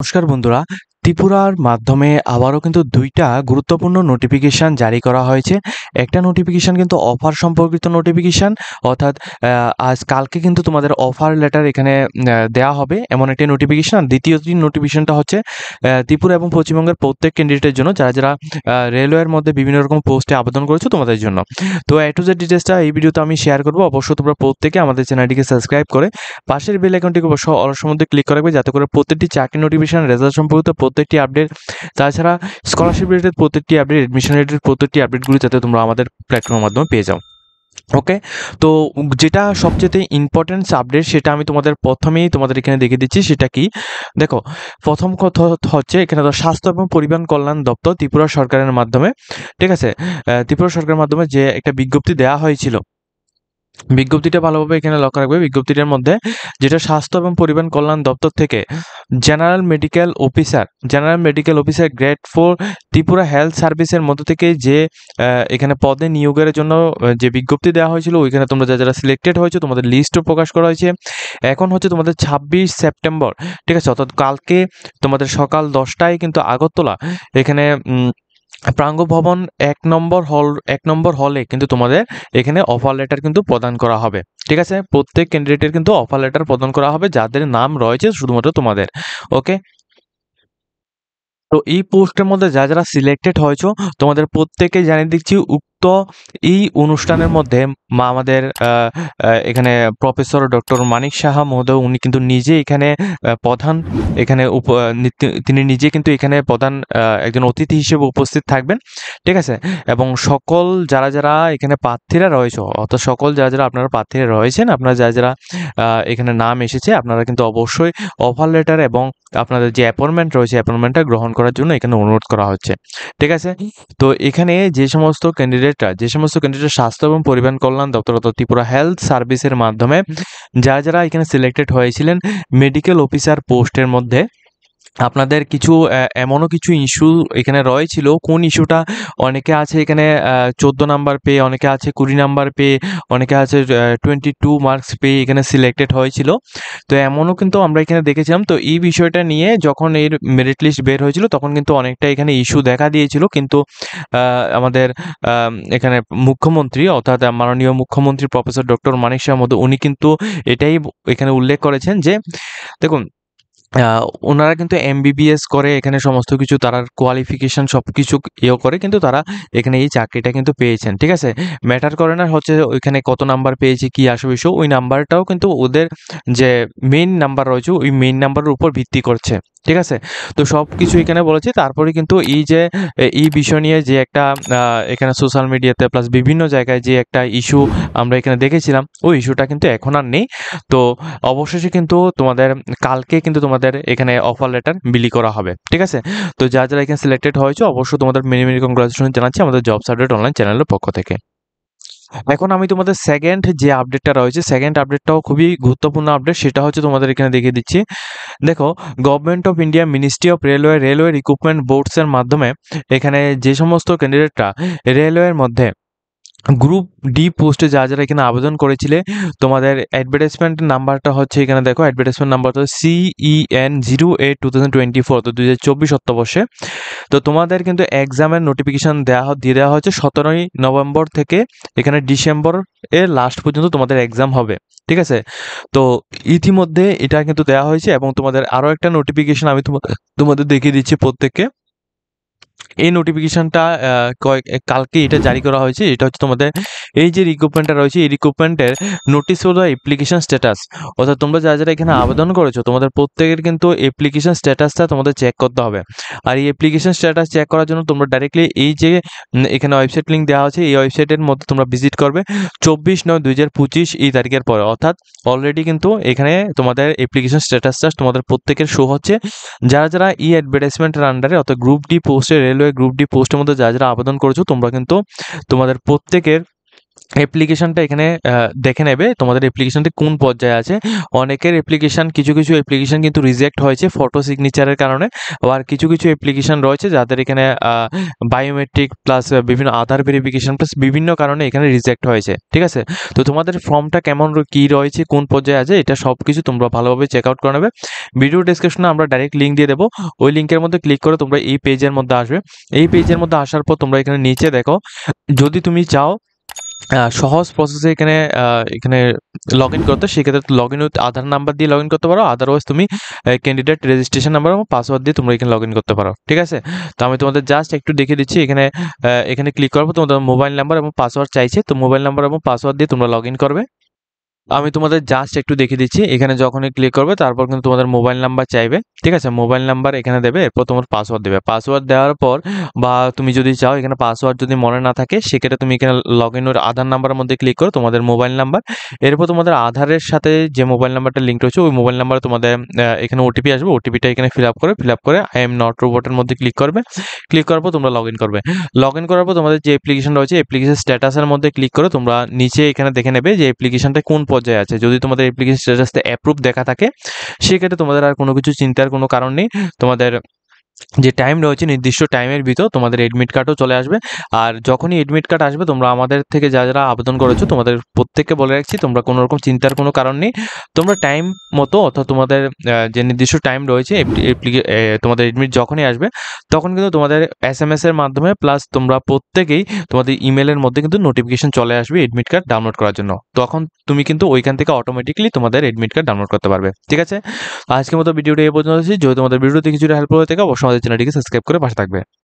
নমস্কার বন্ধুরা, ত্রিপুরার মাধ্যমে আবারও কিন্তু ২ টা গুরুত্বপূর্ণ নোটিফিকেশন জারি করা হয়েছে। একটা নোটিফিকেশন কিন্তু অফার সম্পর্কিত নোটিফিকেশন, অর্থাৎ কালকে কিন্তু তোমাদের অফার লেটার এখানে দেয়া হবে এমন একটি নোটিফিকেশন। দ্বিতীয়টি নোটিফিকেশনটা হচ্ছে ত্রিপুরা এবং পশ্চিমবঙ্গের প্রত্যেক ক্যান্ডিডেটের জন্য যারা রেলওয়ের মধ্যে বিভিন্ন রকম পোস্টে আবেদন করেছো তোমাদের জন্য। তো A to Z ডিটেইলসটা এই ভিডিওতে আমি শেয়ার করব। অবশ্যই তোমরা প্রত্যেকে আমাদের চ্যানেলটিকে সাবস্ক্রাইব করে পাশের বেল আইকনটিকে অবশ্যই অল মধ্যে ক্লিক করে রাখবে, যাতে করে প্রত্যেকটি চাকরি নোটিফিকেশন, রেজাল্ট সম্পর্কিত প্রত্যেকটি আপডেট, তাছাড়া স্কলারশিপ রিলেটেড প্রত্যেকটি আপডেট, এডমিশন রিলেটেড প্রত্যেকটি আপডেটগুলি যাতে তোমরা আমাদের প্ল্যাটফর্মের মাধ্যমে পেয়ে যাও। ওকে, তো যেটা সবচেয়ে ইম্পর্টেন্ট আপডেট সেটা আমি তোমাদের প্রথমেই তোমাদের এখানে দেখিয়ে দিচ্ছি। সেটা কি দেখো, প্রথম কথা হচ্ছে এখানে তো স্বাস্থ্য এবং পরিবার কল্যাণ দপ্তর ত্রিপুরা সরকারের মাধ্যমে, ঠিক আছে, ত্রিপুরা সরকারের মাধ্যমে যে একটা বিজ্ঞপ্তি দেওয়া হয়েছিল, বিজ্ঞপ্তিটা ভালোভাবে এখানে লক্ষ্য রাখবে। বিজ্ঞপ্তিটার মধ্যে যেটা স্বাস্থ্য এবং পরিবার কল্যাণ দপ্তর থেকে general medical officer grade 4 Tripura health সার্ভিসের মধ্য থেকে যে এখানে পদে নিয়োগের জন্য যে বিজ্ঞপ্তি দেওয়া হয়েছিল, ওইখানে তোমরা যারা সিলেক্টেড হয়েছে তোমাদের লিস্টও প্রকাশ করা হয়েছে। এখন হচ্ছে তোমাদের 26 সেপ্টেম্বর, ঠিক আছে, অর্থাৎ কালকে তোমাদের সকাল 10টায় কিন্তু আগরতলা এখানে প্রাঙ্গ ভবন 1 নম্বর হলে কিন্তু তোমাদের এখানে অফার লেটার কিন্তু প্রদান করা হবে। ঠিক আছে, প্রত্যেক ক্যান্ডিডেটের কিন্তু অফার লেটার প্রদান করা হবে যাদের নাম রয়েছে শুধুমাত্র তোমাদের। ওকে, তো এই পোস্টের মধ্যে যারা সিলেক্টেড হয়েছো তোমাদের প্রত্যেকে জানিয়ে দিচ্ছি, উক্ত এই অনুষ্ঠানের মধ্যে আমাদের এখানে প্রফেসর ডক্টর মানিক সাহা মহোদয় উনি কিন্তু নিজে এখানে প্রধান এখানে তিনি নিজে কিন্তু এখানে প্রধান একজন অতিথি হিসেবে উপস্থিত থাকবেন। ঠিক আছে, এবং সকল যারা এখানে প্রার্থীরা রয়েছে, অর্থাৎ সকল যারা আপনারা প্রার্থীরা রয়েছেন, আপনারা যারা এখানে নাম এসেছে, আপনারা কিন্তু অবশ্যই অফার লেটার এবং আপনাদের যে অ্যাপয়েন্টমেন্ট রয়েছে অ্যাপয়েন্টমেন্টটা গ্রহণ করার জন্য এখানে অনুরোধ করা হচ্ছে। ঠিক আছে, তো এখানে যে সমস্ত ক্যান্ডিডেট স্বাস্থ্য এবং পরিবার কল্যাণ দপ্তর অর্থাৎ ত্রিপুরা হেলথ সার্ভিসের মাধ্যমে যারা এখানে সিলেক্টেড হয়েছিলেন মেডিকেল অফিসার পোস্টের মধ্যে, আপনাদের কিছু এমনও কিছু ইস্যু এখানে রয়েছিল। কোন ইস্যুটা, অনেকে আছে এখানে 14 নাম্বার পেয়ে, অনেকে আছে 20 নাম্বার পেয়ে, অনেকে আছে 22 মার্কস পেয়ে এখানে সিলেক্টেড হয়েছিল। তো এমনও কিন্তু আমরা এখানে দেখেছিলাম। তো এই বিষয়টা নিয়ে যখন এর মেরিট লিস্ট বের হয়েছিল তখন কিন্তু অনেকটা এখানে ইস্যু দেখা দিয়েছিল, কিন্তু আমাদের এখানে মুখ্যমন্ত্রী অর্থাৎ মাননীয় মুখ্যমন্ত্রী প্রফেসর ডক্টর মানিক সাহা মহোদয় উনি কিন্তু এটাই এখানে উল্লেখ করেছেন যে দেখুন, ওনারা কিন্তু MBBS করে এখানে সমস্ত কিছু তারা কোয়ালিফিকেশন সব কিছু করে কিন্তু তারা এখানে এই চাকরিটা কিন্তু পেয়েছেন। ঠিক আছে, ম্যাটার করে না হচ্ছে ওইখানে কত নাম্বার পেয়েছে কি আসবে বিষয়, ওই নাম্বারটাও কিন্তু ওদের যে মেইন নাম্বার রয়েছে ওই মেইন নাম্বারের উপর ভিত্তি করছে। ঠিক আছে, তো সব কিছু এখানে বলেছে। তারপরে কিন্তু এই যে এই বিষয় নিয়ে যে একটা এখানে সোশ্যাল মিডিয়াতে প্লাস বিভিন্ন জায়গায় যে একটা ইস্যু আমরা এখানে দেখেছিলাম, ওই ইস্যুটা কিন্তু এখন আর নেই। তো অবশেষে কিন্তু তোমাদের কালকে কিন্তু তোমাদের এখানে অফার লেটার বিলি করা হবে। ঠিক আছে, তো যারা এখানে সিলেক্টেড হয়েছে অবশ্যই তোমাদের মেনি কংগ্রাচুলেশন জানাচ্ছি আমাদের জবস আপডেট অনলাইন চ্যানেলের পক্ষ থেকে। এখন আমি তোমাদের সেকেন্ড যে আপডেটটা রয়েছে, সেকেন্ড আপডেটটাও খুবই গুরুত্বপূর্ণ আপডেট। সেটা হচ্ছে তোমাদের এখানে দেখিয়ে দিচ্ছি। দেখো, government of India ministry of railway recruitment বোর্ডসের মাধ্যমে এখানে যে সমস্ত ক্যান্ডিডেটরা রেলওয়ের মধ্যে গ্রুপ ডি পোস্টে যারা এখানে আবেদন করেছিলে, তোমাদের অ্যাডভার্টাইজমেন্ট নাম্বারটা হচ্ছে এখানে দেখো, অ্যাডভার্টাইজমেন্ট নাম্বারটা CEN 08/2024, তো 2024 অর্থবর্ষে। তো তোমাদের কিন্তু এক্সামের নোটিফিকেশন দিয়ে দেওয়া হচ্ছে 17ই নভেম্বর থেকে এখানে ডিসেম্বর এর লাস্ট পর্যন্ত তোমাদের এক্সাম হবে। ঠিক আছে, তো ইতিমধ্যে এটা কিন্তু দেওয়া হয়েছে এবং তোমাদের আরও একটা নোটিফিকেশন আমি তোমাদের দেখিয়ে দিচ্ছি প্রত্যেককে। এই নোটিফিকেশনটা কালকে এটা জারি করা হয়েছে। এটা হচ্ছে তোমাদের এই যে রিক্রুটমেন্টটা রয়েছে, এই রিক্রুটমেন্টের notice for the application status, অর্থাৎ তোমরা যারা এখানে আবেদন করেছো তোমাদের প্রত্যেকের কিন্তু অ্যাপ্লিকেশন স্ট্যাটাসটা তোমাদের চেক করতে হবে। আর এই অ্যাপ্লিকেশন স্ট্যাটাস চেক করার জন্য তোমরা ডাইরেক্টলি এই যে এখানে ওয়েবসাইট লিঙ্ক দেওয়া আছে, এই ওয়েবসাইটের মধ্যে তোমরা ভিজিট করবে 24/9/2025 এই তারিখের পরে, অর্থাৎ অলরেডি কিন্তু এখানে তোমাদের অ্যাপ্লিকেশন স্ট্যাটাসটা তোমাদের প্রত্যেকের শো হচ্ছে। যারা ই অ্যাডভার্টাইজমেন্টের আন্ডারে অর্থাৎ গ্রুপ ডি পোস্টে, রেলওয়ে গ্রুপ ডি পোস্টের মধ্যে যারা আবেদন করেছো তোমরা কিন্তু তোমাদের প্রত্যেকের অ্যাপ্লিকেশনটা এখানে দেখে নেবে তোমাদের অ্যাপ্লিকেশনটি কোন পর্যায়ে আছে। অনেকের অ্যাপ্লিকেশন কিছু অ্যাপ্লিকেশন কিন্তু রিজেক্ট হয়েছে ফটো সিগনেচারের কারণে। আবার কিছু অ্যাপ্লিকেশন রয়েছে যাদের এখানে বায়োমেট্রিক প্লাস বিভিন্ন আধার ভেরিফিকেশন প্লাস বিভিন্ন কারণে এখানে রিজেক্ট হয়েছে। ঠিক আছে? তো তোমাদের ফর্মটা কেমন কি রয়েছে, কোন পর্যায়ে আছে, এটা সবকিছু তোমরা ভালোভাবে চেক আউট করে নেবে। ভিডিও ডেসক্রিপশনে আমরা ডাইরেক্ট লিঙ্ক দিয়ে দেবো। ওই লিঙ্কের মধ্যে ক্লিক করে তোমরা এই পেজের মধ্যে আসবে। এই পেজের মধ্যে আসার পর তোমরা এখানে নিচে দেখো, যদি তুমি চাও সহজ প্রসেসে এখানে লগ ইন করতে, সেক্ষেত্রে log in with Aadhaar number দিয়ে লগ ইন করতে পারো। আদারওয়াইজ তুমি ক্যান্ডিডেট রেজিস্ট্রেশন নাম্বার এবং পাসওয়ার্ড দিয়ে তোমরা এখানে লগ ইন করতে পারো। ঠিক আছে? তো আমি তোমাদের জাস্ট একটু দেখিয়ে দিচ্ছি। এখানে ক্লিক করবো, তোমাদের মোবাইল নাম্বার এবং পাসওয়ার্ড চাইছে। তো মোবাইল নাম্বার এবং পাসওয়ার্ড দিয়ে তোমরা লগ ইন করবে। আমি তোমাদের জাস্ট একটু দেখিয়ে দিচ্ছি। এখানে যখনই ক্লিক করবে তারপর কিন্তু তোমাদের মোবাইল নাম্বার চাইবে। ঠিক আছে? মোবাইল নাম্বার এখানে দেবে, এরপর তোমার পাসওয়ার্ড দেবে। পাসওয়ার্ড দেওয়ার পর বা তুমি যদি চাও এখানে পাসওয়ার্ড যদি মনে না থাকে, সেক্ষেত্রে তুমি এখানে লগ ইন ওর আধার নাম্বারের মধ্যে ক্লিক করো, তোমাদের মোবাইল নাম্বার। এরপর তোমাদের আধারের সাথে যে মোবাইল নাম্বারটা লিঙ্ক রয়েছে ওই মোবাইল নাম্বারে তোমাদের এখানে ওটিপি আসবে। ওটিপিটা এখানে ফিল আপ করে আই এম নট রোবটের মধ্যে ক্লিক করবে। ক্লিক করার পর তোমরা লগ ইন করবে। লগ ইন করার পর তোমাদের যে অ্যাপ্লিকেশন রয়েছে অ্যাপ্লিকেশন স্ট্যাটাসের মধ্যে ক্লিক করে তোমরা নিচে এখানে দেখে নেবে যে অ্যাপ্লিকেশনটা কোন পর্যায়ে আছে। যদি তোমাদের অ্যাপ্লিকেশন স্ট্যাটাসটা অ্যাপ্রুভ দেখা থাকে, সেক্ষেত্রে তোমাদের আর কোনো কিছু চিন্তার কোনো কারণ নেই। তোমাদের যে টাইম রয়েছে নির্দিষ্ট টাইমের ভিতর তোমাদের এডমিট কার্ডও চলে আসবে। আর যখনই এডমিট কার্ড আসবে, তোমরা আমাদের থেকে যারা আবেদন করেছো তোমাদের প্রত্যেককে বলে রাখছি, তোমরা কোনো রকম চিন্তার কোনো কারণ নেই। তোমরা টাইম মতো অর্থাৎ তোমাদের যে নির্দিষ্ট টাইম রয়েছে তোমাদের এডমিট যখনই আসবে, তখন কিন্তু তোমাদের SMS এর মাধ্যমে প্লাস তোমরা প্রত্যেকেই তোমাদের ইমেলের মধ্যে কিন্তু নোটিফিকেশন চলে আসবে এডমিট কার্ড ডাউনলোড করার জন্য। তখন তুমি কিন্তু ওইখান থেকে অটোমেটিক্যালি তোমাদের এডমিট কার্ড ডাউনলোড করতে পারবে। ঠিক আছে? আজকের মতো ভিডিওটা এই পর্যন্ত। যদি তোমাদের ভিডিওতে কিছুটা হেল্প হয়ে থাকে, অবশ্যই আমাদের চ্যানেলটিকে সাবস্ক্রাইব করে পাশে থাকবে।